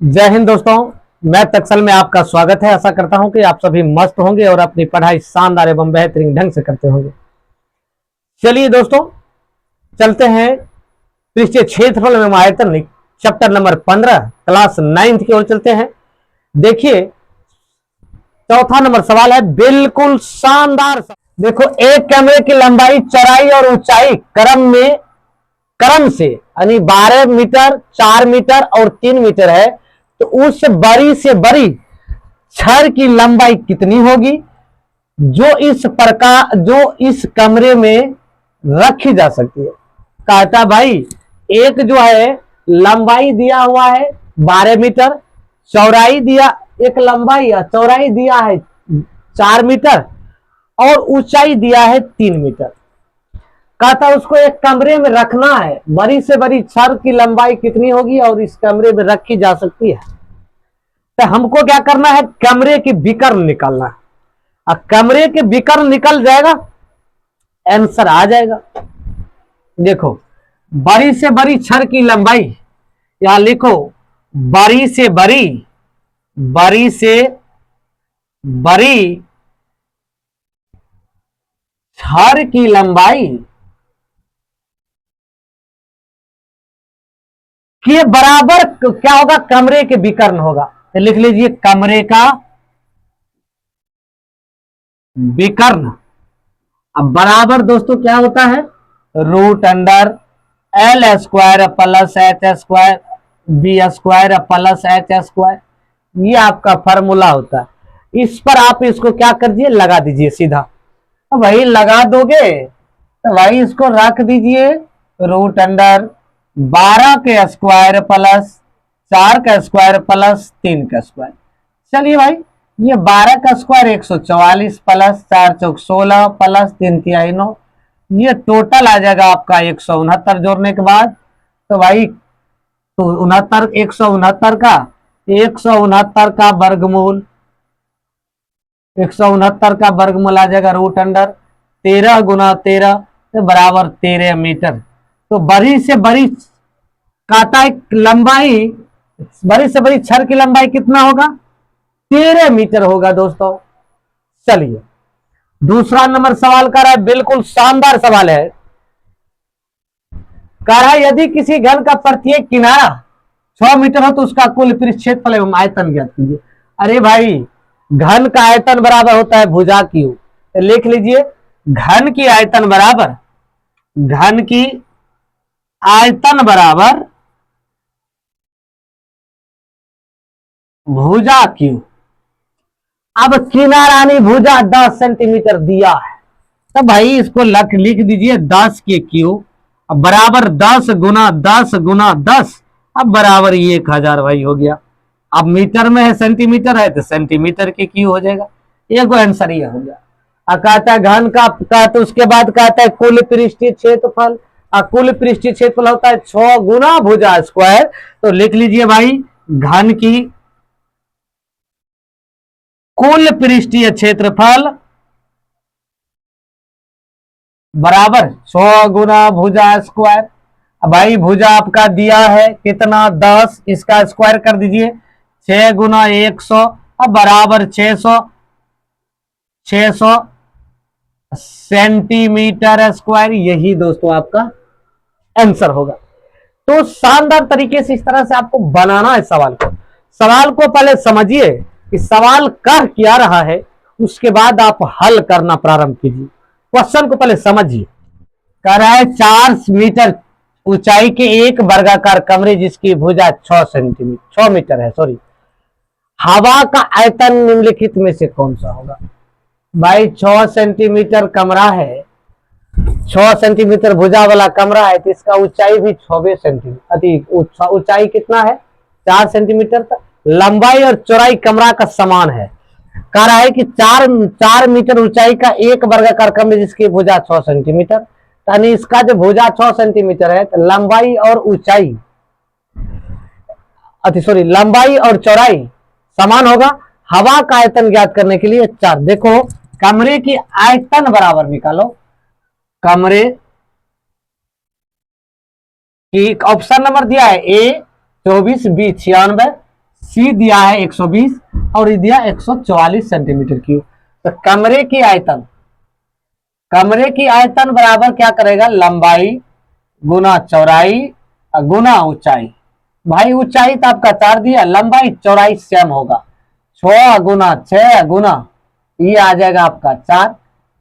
जय हिंद दोस्तों। मैं तक्सल में आपका स्वागत है। आशा करता हूं कि आप सभी मस्त होंगे और अपनी पढ़ाई शानदार एवं बेहतरीन ढंग से करते होंगे। चलिए दोस्तों, चलते हैं पृष्ठीय क्षेत्रफल एवं आयतन चैप्टर नंबर 15 क्लास 9 की ओर चलते हैं। देखिए, चौथा नंबर सवाल है बिल्कुल शानदार। देखो, एक कैमरे की लंबाई, चौड़ाई और ऊंचाई क्रम से यानी 12 मीटर, 4 मीटर और 3 मीटर है, तो उस बड़ी से बड़ी छड़ की लंबाई कितनी होगी जो इस कमरे में रखी जा सकती है। कहता भाई, एक जो है लंबाई दिया हुआ है 12 मीटर, चौड़ाई दिया, एक लंबाई चौड़ाई दिया है 4 मीटर और ऊंचाई दिया है 3 मीटर। कहता उसको एक कमरे में रखना है, बड़ी से बड़ी छड़ की लंबाई कितनी होगी और इस कमरे में रखी जा सकती है। तो हमको क्या करना है, कमरे की विकर्ण निकालना है। और कमरे के विकर्ण निकल जाएगा, आंसर आ जाएगा। देखो, बड़ी से बड़ी छड़ की लंबाई, यहां लिखो बड़ी से बड़ी छड़ की लंबाई के बराबर क्या होगा, कमरे के विकर्ण होगा। तो लिख लीजिए कमरे का विकर्ण। अब बराबर दोस्तों क्या होता है, root under l square plus h square b square plus h square, ये आपका फॉर्मूला होता है। इस पर आप इसको क्या कर दीजिए, लगा दीजिए सीधा। तो वही लगा दोगे तो भाई इसको रख दीजिए रूट अंडर 12 के स्क्वायर प्लस 4 का स्क्वायर प्लस 3 का स्क्वायर। चलिए भाई, ये 12 का स्क्वायर 144 प्लस 4 चौक 16 प्लस 3 तिहाई 9, ये टोटल आ जाएगा आपका 169 जोड़ने के बाद। तो भाई, तो 169 का वर्गमूल 169 का वर्गमूल आ जाएगा रूट अंडर 13 गुना 13 तो बराबर 13 मीटर। तो बड़ी से बड़ी काटा लंबाई, बड़ी से बड़ी छड़ की लंबाई कितना होगा, 13 मीटर होगा दोस्तों। चलिए, दूसरा नंबर सवाल कर रहा है, बिल्कुल शानदार सवाल है। कह रहा है यदि किसी घन का प्रत्येक किनारा 6 मीटर हो तो उसका कुल पृष्ठ क्षेत्रफल एवं आयतन ज्ञात कीजिए। अरे भाई, घन का आयतन बराबर होता है भुजा क्यू। तो लिख लीजिए घन की आयतन बराबर भुजा क्यू। अब किनारानी भुजा 10 सेंटीमीटर दिया है, तो भाई इसको लिख दीजिए 10 के क्यू बराबर 10 गुना 10 गुना 10, अब बराबर 1000 भाई हो गया। अब मीटर में है, सेंटीमीटर है तो सेंटीमीटर के क्यू हो जाएगा। एक आंसर ये हो गया। कहता है घन का तो उसके बाद कहता है कुल पृष्ठीय क्षेत्रफल। कुल पृष्ठीय क्षेत्रफल होता है 6 गुना भुजा स्क्वायर। तो लिख लीजिए भाई घन की कुल पृष्ठीय क्षेत्रफल बराबर 6 गुना भुजा स्क्वायर। अब भाई भुजा आपका दिया है कितना, 10, इसका स्क्वायर कर दीजिए 6 गुना 100, अब बराबर 600 सेंटीमीटर स्क्वायर। यही दोस्तों आपका आंसर होगा। तो शानदार तरीके से इस तरह से आपको बनाना है सवाल को पहले समझिए कि सवाल कह क्या रहा है, उसके बाद आप हल करना प्रारंभ कीजिए। क्वेश्चन को पहले समझिए। कह रहा है 4 मीटर ऊंचाई के एक वर्गाकार कमरे जिसकी भुजा 6 मीटर है, सॉरी, हवा का आयतन निम्नलिखित में से कौन सा होगा। भाई 6 सेंटीमीटर कमरा है, 6 सेंटीमीटर भुजा वाला कमरा है, तो इसका ऊंचाई भी 6 सेंटीमीटर, ऊंचाई कितना है 4 सेंटीमीटर तक। लंबाई और चौड़ाई कमरा का समान है। कह रहा है कि 4 मीटर ऊंचाई का एक वर्गाकार कमरे जिसकी भुजा 6 सेंटीमीटर, यानी इसका जो भुजा 6 सेंटीमीटर है तो लंबाई और चौड़ाई समान होगा। हवा का आयतन ज्ञात करने के लिए 4। देखो, कमरे की आयतन बराबर निकालो। कमरे की ऑप्शन नंबर दिया है A 24, B 96, सी दिया है 120 और ये दिया 144 सेंटीमीटर क्यूब। तो कमरे की आयतन बराबर क्या करेगा, लंबाई गुना चौड़ाई गुना ऊंचाई। भाई ऊंचाई तो आपका 4 दिया, लंबाई चौड़ाई सेम होगा, 6 गुना 6 गुना ये आ जाएगा आपका 4,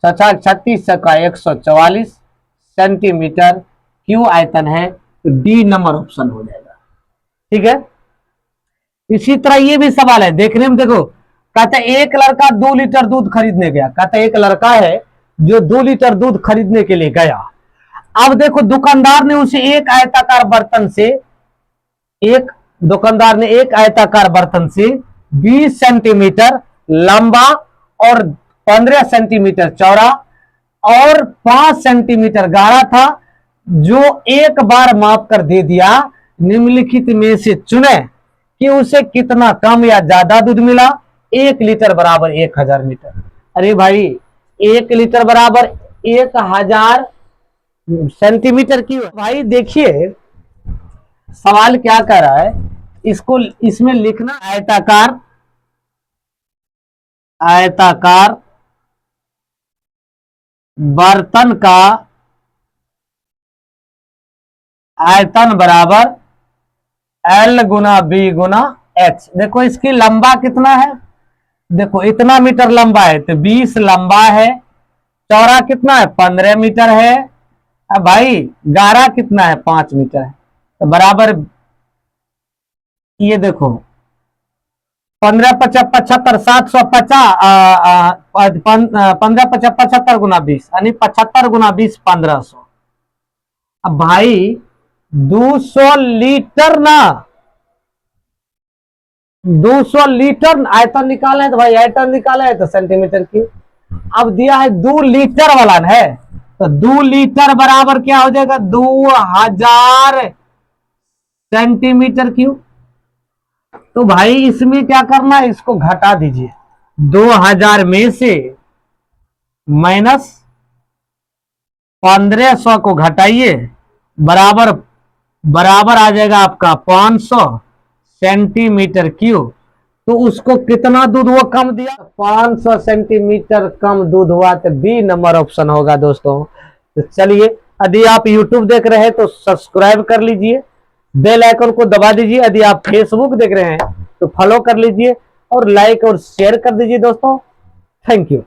6 36 का 144 सेंटीमीटर क्यूब आयतन है। तो डी नंबर ऑप्शन हो जाएगा। ठीक है, इसी तरह ये भी सवाल है, देखने में देखो, कहता है एक लड़का 2 लीटर दूध खरीदने गया। कहता है एक लड़का है जो 2 लीटर दूध खरीदने के लिए गया। अब देखो दुकानदार ने उसे एक आयताकार बर्तन से 20 सेंटीमीटर लंबा और 15 सेंटीमीटर चौड़ा और 5 सेंटीमीटर गाढ़ा था, जो एक बार माप कर दे दिया। निम्नलिखित में से चुने कि उसे कितना कम या ज्यादा दूध मिला। 1 लीटर बराबर 1000 लीटर। अरे भाई 1 लीटर बराबर 1000 सेंटीमीटर की। भाई देखिए सवाल क्या कर रहा है, इसको इसमें लिखना आयताकार बर्तन का आयतन बराबर L गुना बी गुना एच। देखो इसकी लंबा कितना है, देखो इतना मीटर लंबा है तो 20 लंबा है, चौड़ा कितना है 15 मीटर है, अब भाई गाढ़ा कितना है 5 मीटर है। तो बराबर ये देखो 15 75 750 15 75 गुना 20 यानी 75 गुना 20 1500। अब भाई 200 लीटर ना, 200 लीटर आयतन निकाला है तो भाई आयतन निकाला है तो सेंटीमीटर की। अब दिया है 2 लीटर वाला है तो 2 लीटर बराबर क्या हो जाएगा 2000 सेंटीमीटर क्यूब। तो भाई इसमें क्या करना है, इसको घटा दीजिए, 2000 में से माइनस 1500 को घटाइए, बराबर आ जाएगा आपका 500 सेंटीमीटर क्यूब। तो उसको कितना दूध वो कम दिया, 500 सेंटीमीटर कम दूध हुआ, तो बी नंबर ऑप्शन होगा दोस्तों। तो चलिए, यदि आप यूट्यूब देख रहे हैं तो सब्सक्राइब कर लीजिए, बेल आइकन को दबा दीजिए। यदि आप फेसबुक देख रहे हैं तो फॉलो कर लीजिए और लाइक और शेयर कर दीजिए दोस्तों। Thank you.